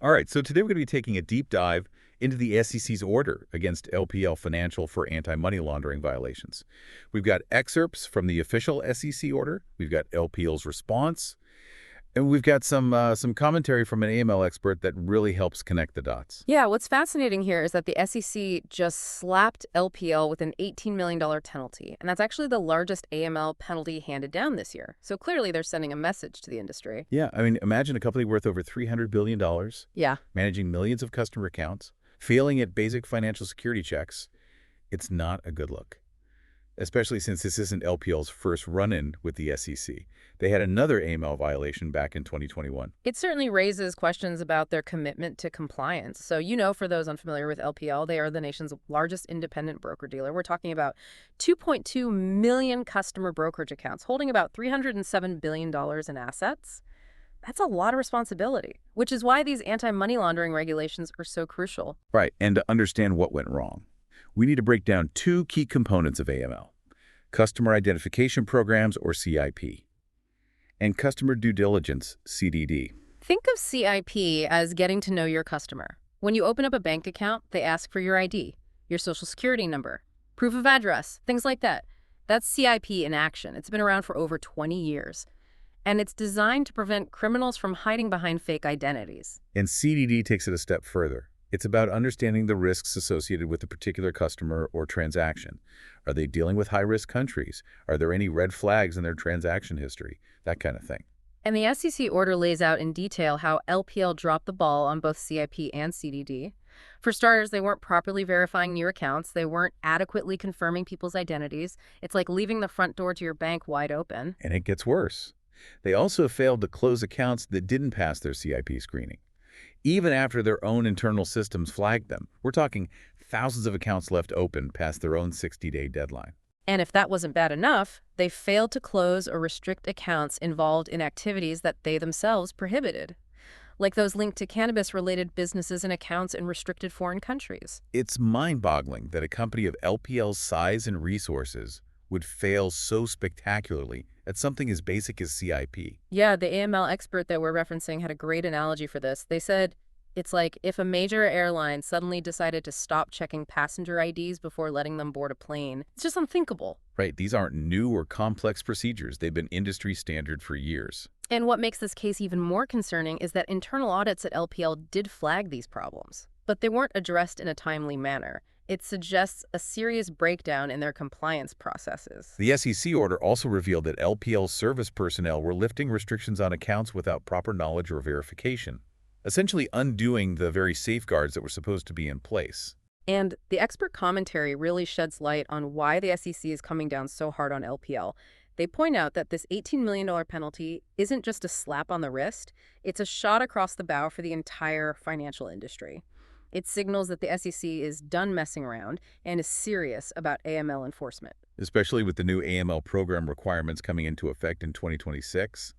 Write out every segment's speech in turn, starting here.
All right, so today we're going to be taking a deep dive into the SEC's order against LPL Financial for anti-money laundering violations. We've got excerpts from the official SEC order, we've got LPL's response, and we've got some commentary from an AML expert that really helps connect the dots. Yeah, what's fascinating here is that the SEC just slapped LPL with an $18 million penalty, and that's actually the largest AML penalty handed down this year. So clearly they're sending a message to the industry. Yeah, I mean, imagine a company worth over $300 billion, Yeah. managing millions of customer accounts, failing at basic financial security checks. It's not a good look, especially since this isn't LPL's first run-in with the SEC. They had another AML violation back in 2021. It certainly raises questions about their commitment to compliance. So, for those unfamiliar with LPL, they are the nation's largest independent broker-dealer. We're talking about 2.2 million customer brokerage accounts, holding about $307 billion in assets. That's a lot of responsibility, which is why these anti-money laundering regulations are so crucial. Right, and to understand what went wrong, we need to break down two key components of AML: Customer Identification Programs, or CIP, and Customer Due Diligence, CDD. Think of CIP as getting to know your customer. When you open up a bank account, they ask for your ID, your social security number, proof of address, things like that. That's CIP in action. It's been around for over 20 years. And it's designed to prevent criminals from hiding behind fake identities. And CDD takes it a step further. It's about understanding the risks associated with a particular customer or transaction. Are they dealing with high-risk countries? Are there any red flags in their transaction history? That kind of thing. And the SEC order lays out in detail how LPL dropped the ball on both CIP and CDD. For starters, they weren't properly verifying new accounts. They weren't adequately confirming people's identities. It's like leaving the front door to your bank wide open. And it gets worse. They also failed to close accounts that didn't pass their CIP screening, even after their own internal systems flagged them. We're talking thousands of accounts left open past their own 60-day deadline. And if that wasn't bad enough, they failed to close or restrict accounts involved in activities that they themselves prohibited, like those linked to cannabis-related businesses and accounts in restricted foreign countries. It's mind-boggling that a company of LPL's size and resources would fail so spectacularly at something as basic as CIP. Yeah, the AML expert that we're referencing had a great analogy for this. They said, it's like if a major airline suddenly decided to stop checking passenger IDs before letting them board a plane. It's just unthinkable. Right, these aren't new or complex procedures. They've been industry standard for years. And what makes this case even more concerning is that internal audits at LPL did flag these problems, but they weren't addressed in a timely manner. It suggests a serious breakdown in their compliance processes. The SEC order also revealed that LPL service personnel were lifting restrictions on accounts without proper knowledge or verification, essentially undoing the very safeguards that were supposed to be in place. And the expert commentary really sheds light on why the SEC is coming down so hard on LPL. They point out that this $18 million penalty isn't just a slap on the wrist, it's a shot across the bow for the entire financial industry. It signals that the SEC is done messing around and is serious about AML enforcement. Especially with the new AML program requirements coming into effect in 2026,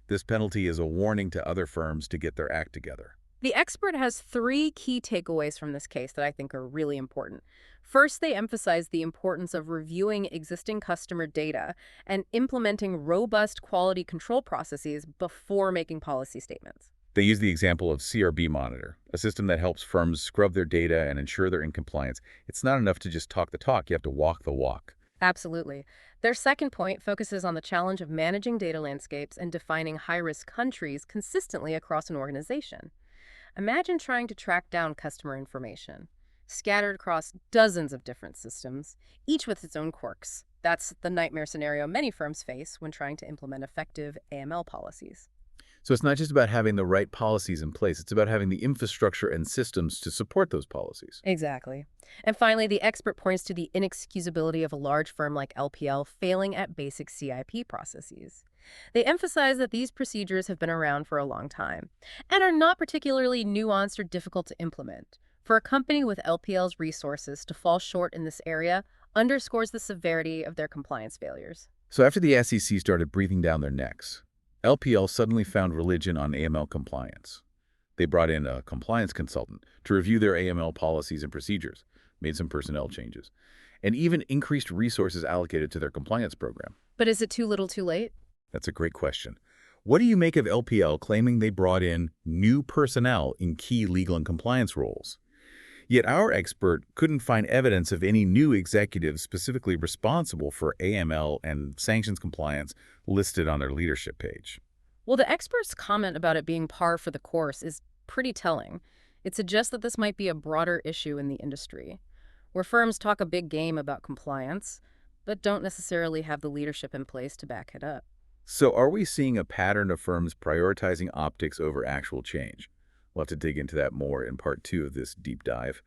this penalty is a warning to other firms to get their act together. The expert has three key takeaways from this case that I think are really important. First, they emphasize the importance of reviewing existing customer data and implementing robust quality control processes before making policy statements. They use the example of CRB Monitor, a system that helps firms scrub their data and ensure they're in compliance. It's not enough to just talk the talk, you have to walk the walk. Absolutely. Their second point focuses on the challenge of managing data landscapes and defining high-risk countries consistently across an organization. Imagine trying to track down customer information, scattered across dozens of different systems, each with its own quirks. That's the nightmare scenario many firms face when trying to implement effective AML policies. So it's not just about having the right policies in place, it's about having the infrastructure and systems to support those policies. Exactly. And finally, the expert points to the inexcusability of a large firm like LPL failing at basic CIP processes. They emphasize that these procedures have been around for a long time and are not particularly nuanced or difficult to implement. For a company with LPL's resources to fall short in this area underscores the severity of their compliance failures. So after the SEC started breathing down their necks, LPL suddenly found religion on AML compliance. They brought in a compliance consultant to review their AML policies and procedures, made some personnel changes, and even increased resources allocated to their compliance program. But is it too little too late? That's a great question. What do you make of LPL claiming they brought in new personnel in key legal and compliance roles? Yet our expert couldn't find evidence of any new executives specifically responsible for AML and sanctions compliance listed on their leadership page. Well, the expert's comment about it being par for the course is pretty telling. It suggests that this might be a broader issue in the industry, where firms talk a big game about compliance, but don't necessarily have the leadership in place to back it up. So are we seeing a pattern of firms prioritizing optics over actual change? We'll have to dig into that more in part 2 of this deep dive,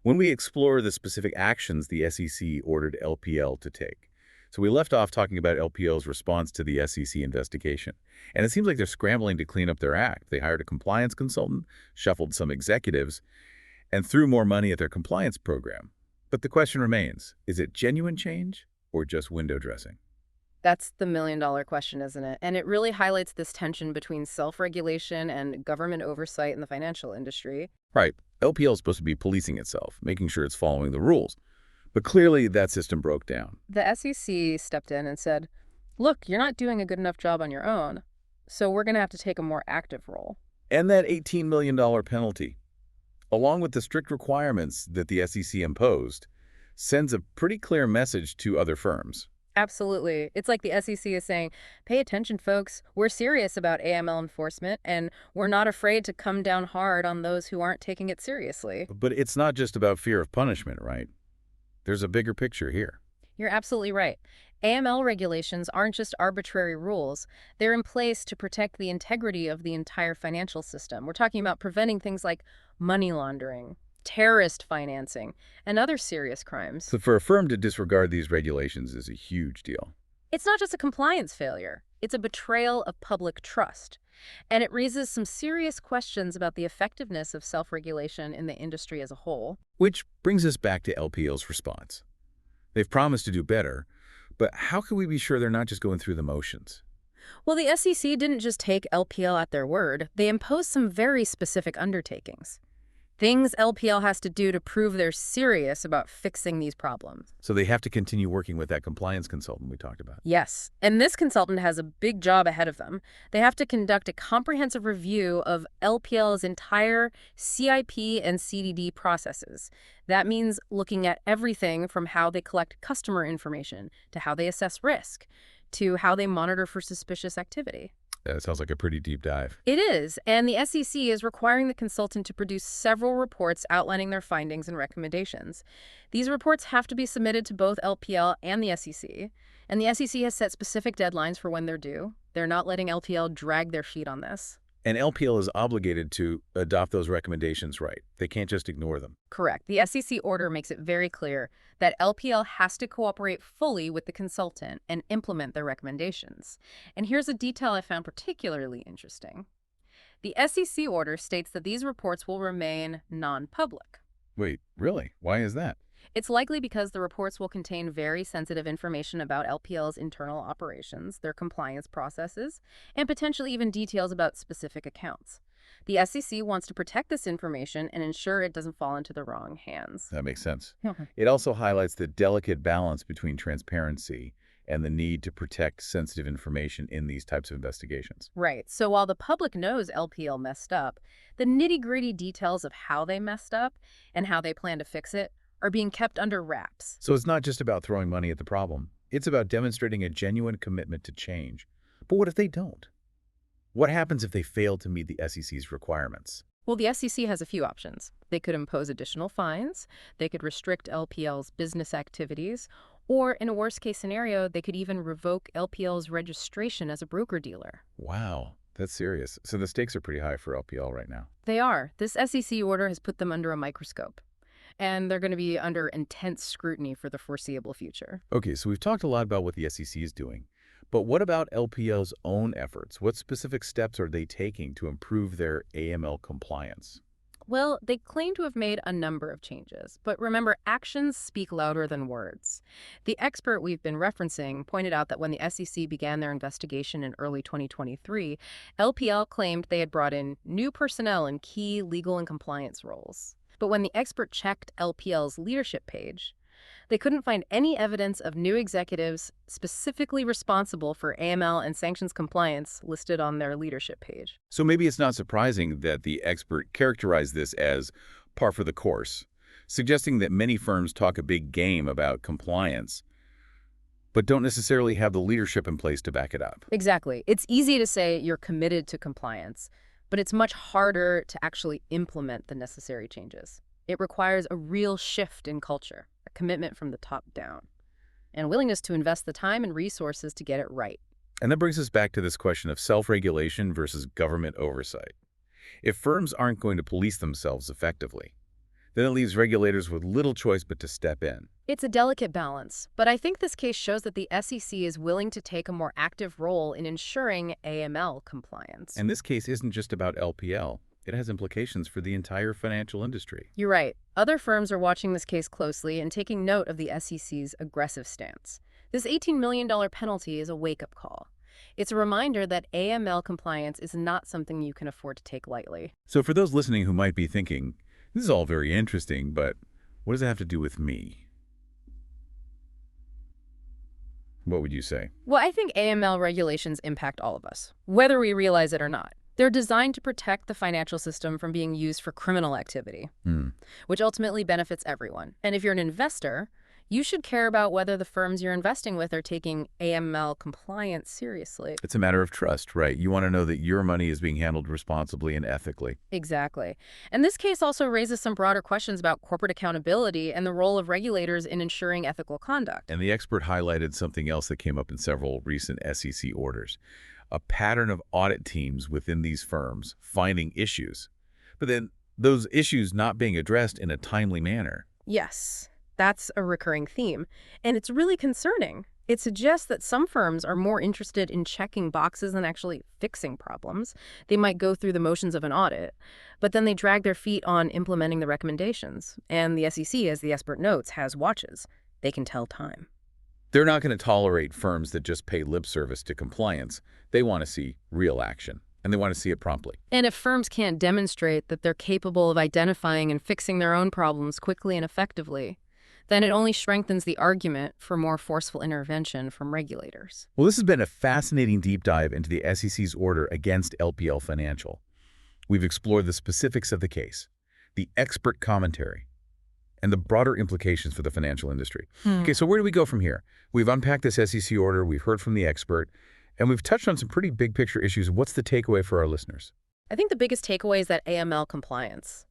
when we explore the specific actions the SEC ordered LPL to take. So we left off talking about LPL's response to the SEC investigation, and it seems like they're scrambling to clean up their act. They hired a compliance consultant, shuffled some executives, and threw more money at their compliance program. But the question remains, is it genuine change or just window dressing? That's the million-dollar question, isn't it? And it really highlights this tension between self-regulation and government oversight in the financial industry. Right, LPL is supposed to be policing itself, making sure it's following the rules. But clearly that system broke down. The SEC stepped in and said, look, you're not doing a good enough job on your own, so we're going to have to take a more active role. And that $18 million penalty, along with the strict requirements that the SEC imposed, sends a pretty clear message to other firms. Absolutely. It's like the SEC is saying, pay attention, folks. We're serious about AML enforcement, and we're not afraid to come down hard on those who aren't taking it seriously. But it's not just about fear of punishment, right? There's a bigger picture here. You're absolutely right. AML regulations aren't just arbitrary rules. They're in place to protect the integrity of the entire financial system. We're talking about preventing things like money laundering, terrorist financing, and other serious crimes. So for a firm to disregard these regulations is a huge deal. It's not just a compliance failure. It's a betrayal of public trust. And it raises some serious questions about the effectiveness of self-regulation in the industry as a whole. Which brings us back to LPL's response. They've promised to do better, but how can we be sure they're not just going through the motions? Well, the SEC didn't just take LPL at their word. They imposed some very specific undertakings. Things LPL has to do to prove they're serious about fixing these problems. So they have to continue working with that compliance consultant we talked about. Yes, and this consultant has a big job ahead of them. They have to conduct a comprehensive review of LPL's entire CIP and CDD processes. That means looking at everything from how they collect customer information, to how they assess risk, to how they monitor for suspicious activity. That sounds like a pretty deep dive. It is, and the SEC is requiring the consultant to produce several reports outlining their findings and recommendations. These reports have to be submitted to both LPL and the SEC, and the SEC has set specific deadlines for when they're due. They're not letting LPL drag their feet on this. And LPL is obligated to adopt those recommendations right. They can't just ignore them. Correct. The SEC order makes it very clear that LPL has to cooperate fully with the consultant and implement their recommendations. And here's a detail I found particularly interesting. The SEC order states that these reports will remain non-public. Wait, really? Why is that? It's likely because the reports will contain very sensitive information about LPL's internal operations, their compliance processes, and potentially even details about specific accounts. The SEC wants to protect this information and ensure it doesn't fall into the wrong hands. That makes sense. Okay. It also highlights the delicate balance between transparency and the need to protect sensitive information in these types of investigations. Right. So while the public knows LPL messed up, the nitty-gritty details of how they messed up and how they plan to fix it are being kept under wraps. So it's not just about throwing money at the problem. It's about demonstrating a genuine commitment to change. But what if they don't? What happens if they fail to meet the SEC's requirements? Well, the SEC has a few options. They could impose additional fines, they could restrict LPL's business activities, or in a worst-case scenario, they could even revoke LPL's registration as a broker-dealer. Wow, that's serious. So the stakes are pretty high for LPL right now. They are. This SEC order has put them under a microscope, and they're going to be under intense scrutiny for the foreseeable future. Okay, so we've talked a lot about what the SEC is doing. But what about LPL's own efforts? What specific steps are they taking to improve their AML compliance? Well, they claim to have made a number of changes, but remember, actions speak louder than words. The expert we've been referencing pointed out that when the SEC began their investigation in early 2023, LPL claimed they had brought in new personnel in key legal and compliance roles. But when the expert checked LPL's leadership page, They couldn't find any evidence of new executives specifically responsible for AML and sanctions compliance listed on their leadership page. So maybe it's not surprising that the expert characterized this as par for the course, suggesting that many firms talk a big game about compliance, but don't necessarily have the leadership in place to back it up. Exactly. It's easy to say you're committed to compliance, but it's much harder to actually implement the necessary changes. It requires a real shift in culture, a commitment from the top down, and a willingness to invest the time and resources to get it right. And that brings us back to this question of self-regulation versus government oversight. If firms aren't going to police themselves effectively, then it leaves regulators with little choice but to step in. It's a delicate balance, but I think this case shows that the SEC is willing to take a more active role in ensuring AML compliance. And this case isn't just about LPL. It has implications for the entire financial industry. You're right. Other firms are watching this case closely and taking note of the SEC's aggressive stance. This $18 million penalty is a wake-up call. It's a reminder that AML compliance is not something you can afford to take lightly. So for those listening who might be thinking, this is all very interesting, but what does it have to do with me? What would you say? Well, I think AML regulations impact all of us, whether we realize it or not. They're designed to protect the financial system from being used for criminal activity, which ultimately benefits everyone. And if you're an investor, you should care about whether the firms you're investing with are taking AML compliance seriously. It's a matter of trust, right? You want to know that your money is being handled responsibly and ethically. Exactly. And this case also raises some broader questions about corporate accountability and the role of regulators in ensuring ethical conduct. And the expert highlighted something else that came up in several recent SEC orders, a pattern of audit teams within these firms finding issues, but then those issues not being addressed in a timely manner. Yes. That's a recurring theme, and it's really concerning. It suggests that some firms are more interested in checking boxes than actually fixing problems. They might go through the motions of an audit, but then they drag their feet on implementing the recommendations. And the SEC, as the expert notes, has watches. They can tell time. They're not going to tolerate firms that just pay lip service to compliance. They want to see real action, and they want to see it promptly. And if firms can't demonstrate that they're capable of identifying and fixing their own problems quickly and effectively, then it only strengthens the argument for more forceful intervention from regulators. Well, this has been a fascinating deep dive into the SEC's order against LPL Financial. We've explored the specifics of the case, the expert commentary, and the broader implications for the financial industry. Okay, so where do we go from here? We've unpacked this SEC order, we've heard from the expert, and we've touched on some pretty big picture issues. What's the takeaway for our listeners? I think the biggest takeaway is that AML compliance.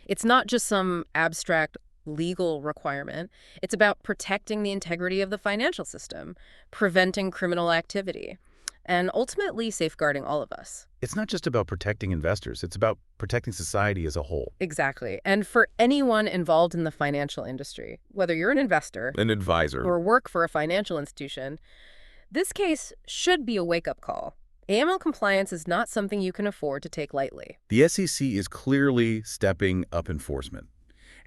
It's not just some abstract legal requirement. It's about protecting the integrity of the financial system, preventing criminal activity, and ultimately safeguarding all of us. It's not just about protecting investors. It's about protecting society as a whole. Exactly. And for anyone involved in the financial industry, whether you're an investor, An advisor, or work for a financial institution, this case should be a wake-up call. AML compliance is not something you can afford to take lightly. the SEC is clearly stepping up enforcement,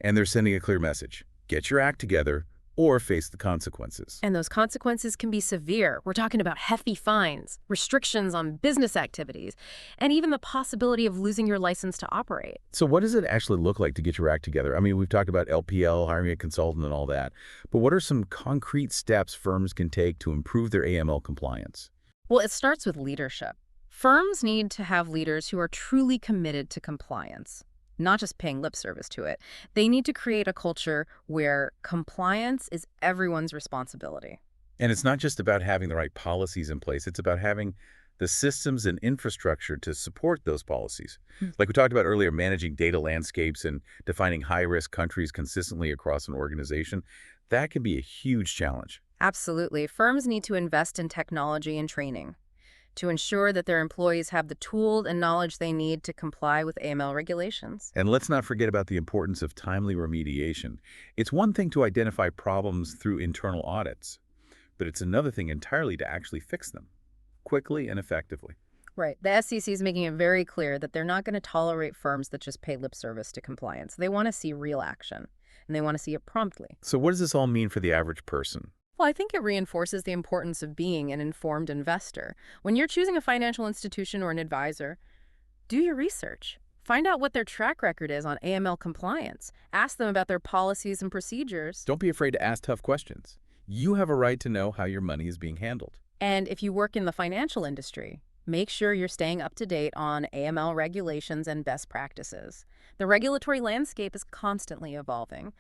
and they're sending a clear message. Get your act together or face the consequences. And those consequences can be severe. We're talking about hefty fines, restrictions on business activities, and even the possibility of losing your license to operate. So what does it actually look like to get your act together? I mean, we've talked about LPL, hiring a consultant and all that, but what are some concrete steps firms can take to improve their AML compliance? Well, it starts with leadership. Firms need to have leaders who are truly committed to compliance, not just paying lip service to it. They need to create a culture where compliance is everyone's responsibility. And it's not just about having the right policies in place. It's about having the systems and infrastructure to support those policies. Like we talked about earlier, managing data landscapes and defining high-risk countries consistently across an organization, that can be a huge challenge. Absolutely. Firms need to invest in technology and training to ensure that their employees have the tools and knowledge they need to comply with AML regulations. And let's not forget about the importance of timely remediation. It's one thing to identify problems through internal audits, but it's another thing entirely to actually fix them quickly and effectively. Right. The SEC is making it very clear that they're not going to tolerate firms that just pay lip service to compliance. They want to see real action, and they want to see it promptly. So what does this all mean for the average person? Well, I think it reinforces the importance of being an informed investor. When you're choosing a financial institution or an advisor, do your research. Find out what their track record is on AML compliance. Ask them about their policies and procedures. Don't be afraid to ask tough questions. You have a right to know how your money is being handled. And if you work in the financial industry, make sure you're staying up to date on AML regulations and best practices. The regulatory landscape is constantly evolving,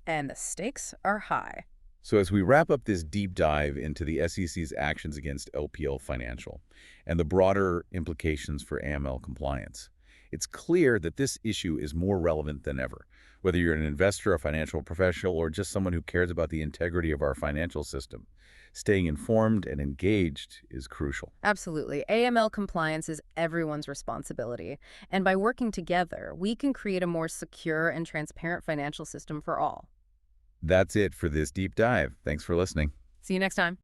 and the stakes are high. So as we wrap up this deep dive into the SEC's actions against LPL Financial and the broader implications for AML compliance, it's clear that this issue is more relevant than ever. Whether you're an investor, a financial professional, or just someone who cares about the integrity of our financial system, staying informed and engaged is crucial. Absolutely. AML compliance is everyone's responsibility. And by working together, we can create a more secure and transparent financial system for all. That's it for this deep dive. Thanks for listening. See you next time.